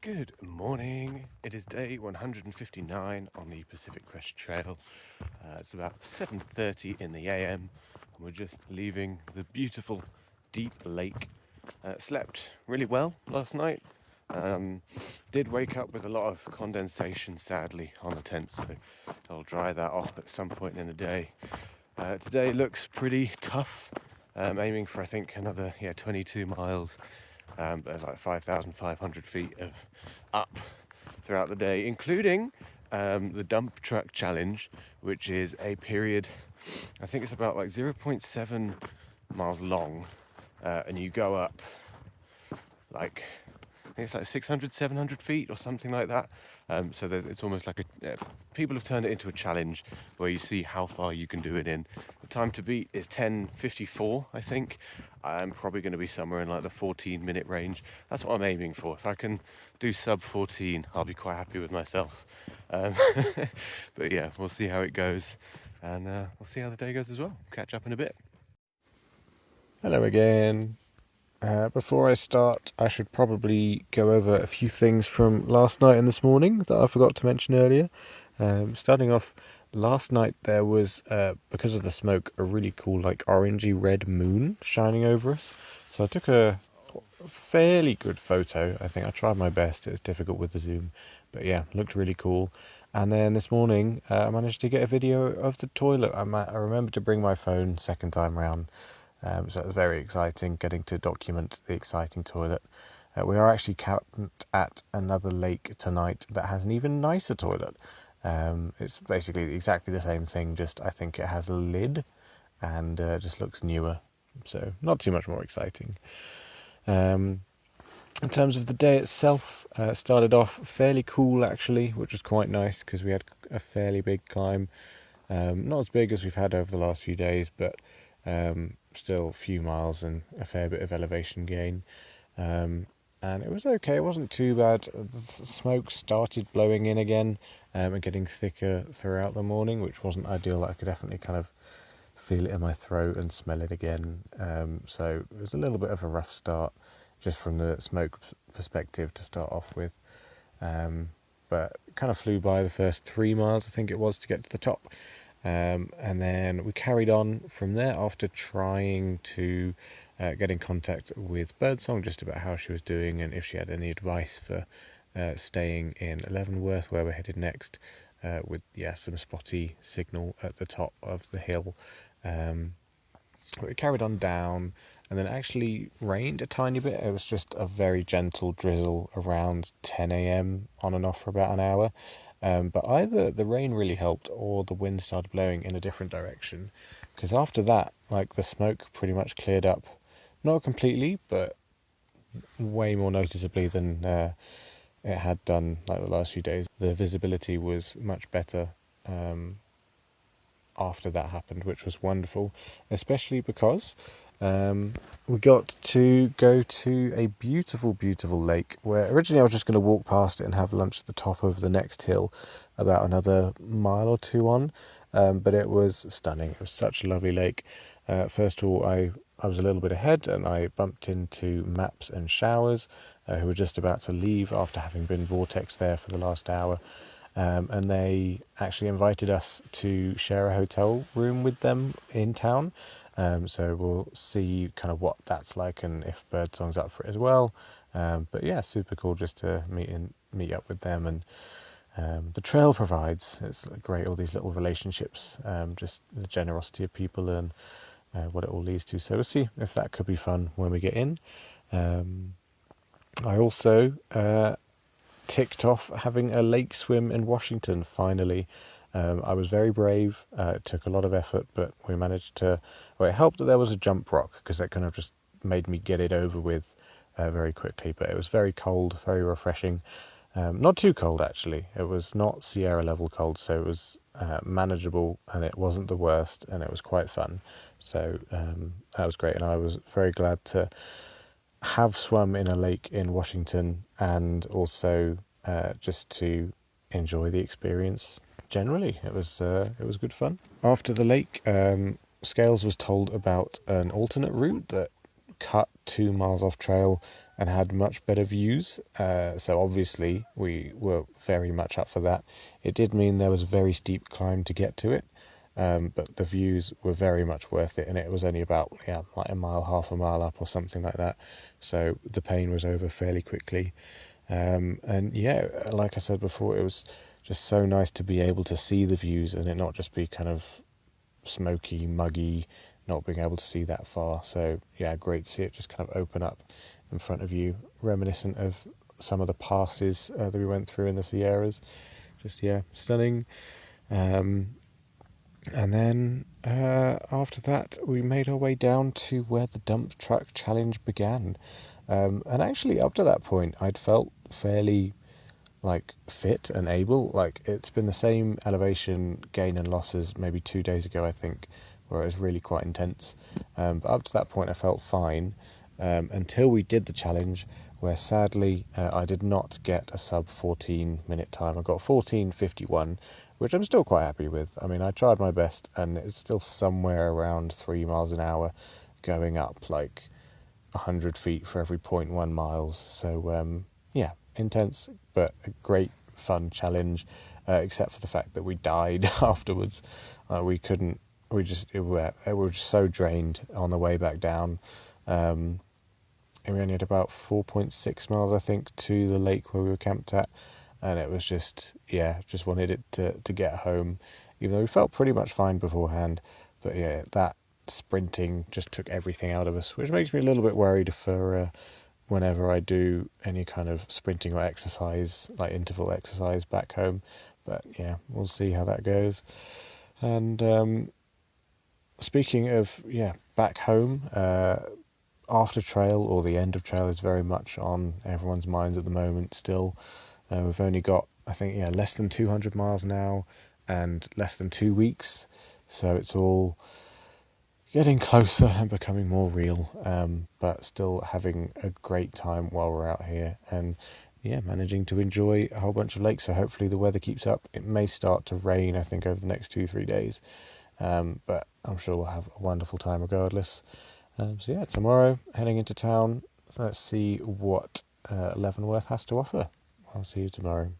Good morning. It is day 159 on the Pacific Crest Trail. It's about 7:30 in the AM, and we're just leaving the beautiful deep lake. Slept really well last night. Did wake up with a lot of condensation, sadly, on the tent, so I'll dry that off at some point in the day. Today looks pretty tough. Aiming for, I think, another 22 miles. There's like 5,500 feet of up throughout the day, including the dump truck challenge, which is a period, I think it's about like 0.7 miles long, and you go up like, I think it's like 600, 700 feet or something like that. So it's almost like people have turned it into a challenge where you see how far you can do it in. The time to beat is 10:54, I think. I'm probably going to be somewhere in like the 14-minute range. That's what I'm aiming for. If I can do sub 14, I'll be quite happy with myself. But yeah, we'll see how it goes, and we'll see how the day goes as well. Catch up in a bit. Hello again. Before I start, I should probably go over a few things from last night and this morning that I forgot to mention earlier. Starting off, last night there was, because of the smoke, a really cool like orangey red moon shining over us. So I took a fairly good photo. I think I tried my best. It was difficult with the zoom, but yeah, looked really cool. And then this morning, I managed to get a video of the toilet. I remembered to bring my phone second time round. So it was very exciting getting to document the exciting toilet. We are actually camped at another lake tonight that has an even nicer toilet. It's basically exactly the same thing, just I think it has a lid and just looks newer. So not too much more exciting. In terms of the day itself, started off fairly cool actually, which was quite nice because we had a fairly big climb. Not as big as we've had over the last few days, but still a few miles and a fair bit of elevation gain. And it was okay, it wasn't too bad. The smoke started blowing in again and getting thicker throughout the morning, which wasn't ideal. I could definitely kind of feel it in my throat and smell it again. So it was a little bit of a rough start just from the smoke perspective to start off with. But kind of flew by the first 3 miles, I think it was, to get to the top. And then we carried on from there after trying to get in contact with Birdsong just about how she was doing and if she had any advice for staying in Leavenworth, where we're headed next, with some spotty signal at the top of the hill. But we carried on down, and then it actually rained a tiny bit. It was just a very gentle drizzle around 10 a.m. on and off for about an hour. But either the rain really helped or the wind started blowing in a different direction. Because after that, like, the smoke pretty much cleared up. Not completely, but way more noticeably than it had done like the last few days. The visibility was much better after that happened, which was wonderful, especially because we got to go to a beautiful, beautiful lake where originally I was just going to walk past it and have lunch at the top of the next hill about another mile or two on, but it was stunning. It was such a lovely lake. First of all, I was a little bit ahead and I bumped into Maps and Showers, who were just about to leave after having been vortexed there for the last hour. And they actually invited us to share a hotel room with them in town. So we'll see kind of what that's like and if Birdsong's up for it as well. But yeah, super cool just to meet up with them. And the trail provides, it's great, all these little relationships, just the generosity of people and what it all leads to. So we'll see if that could be fun when we get in. I also ticked off having a lake swim in Washington finally. I was very brave. It took a lot of effort, but we managed to. Well, it helped that there was a jump rock because that kind of just made me get it over with very quickly. But it was very cold, very refreshing. Not too cold actually. It was not Sierra level cold, so it was manageable, and it wasn't the worst, and it was quite fun. So that was great, and I was very glad to have swum in a lake in Washington and also just to enjoy the experience generally. It was good fun. After the lake, Scales was told about an alternate route that cut 2 miles off trail and had much better views. So obviously we were very much up for that. It did mean there was a very steep climb to get to it, but the views were very much worth it, and it was only about like a mile, half a mile up or something like that. So the pain was over fairly quickly. And yeah, like I said before, it was just so nice to be able to see the views and it not just be kind of smoky, muggy, not being able to see that far. So yeah, great to see it just kind of open up in front of you, reminiscent of some of the passes that we went through in the Sierras. Just stunning. And then after that, we made our way down to where the dump truck challenge began. And actually, up to that point, I'd felt fairly fit and able. Like, it's been the same elevation gain and losses maybe 2 days ago, I think, where it was really quite intense. But up to that point, I felt fine until we did the challenge, where sadly I did not get a sub 14-minute time. I got 14:51, which I'm still quite happy with. I mean, I tried my best, and it's still somewhere around 3 miles an hour, going up like 100 feet for every 0.1 miles. So intense, but a great fun challenge, except for the fact that we died afterwards. We couldn't. We were just so drained on the way back down. And we only had about 4.6 miles, I think, to the lake where we were camped at, and it was just wanted it to get home, even though we felt pretty much fine beforehand. But yeah, that sprinting just took everything out of us, which makes me a little bit worried for whenever I do any kind of sprinting or exercise, like interval exercise back home. But yeah, we'll see how that goes. And speaking of back home, after trail, or the end of trail, is very much on everyone's minds at the moment still. We've only got, I think, less than 200 miles now and less than 2 weeks, so it's all getting closer and becoming more real, but still having a great time while we're out here, and managing to enjoy a whole bunch of lakes. So hopefully the weather keeps up. It may start to rain, I think, over the next 2-3 days, but I'm sure we'll have a wonderful time regardless. So tomorrow, heading into town. Let's see what Leavenworth has to offer. I'll see you tomorrow.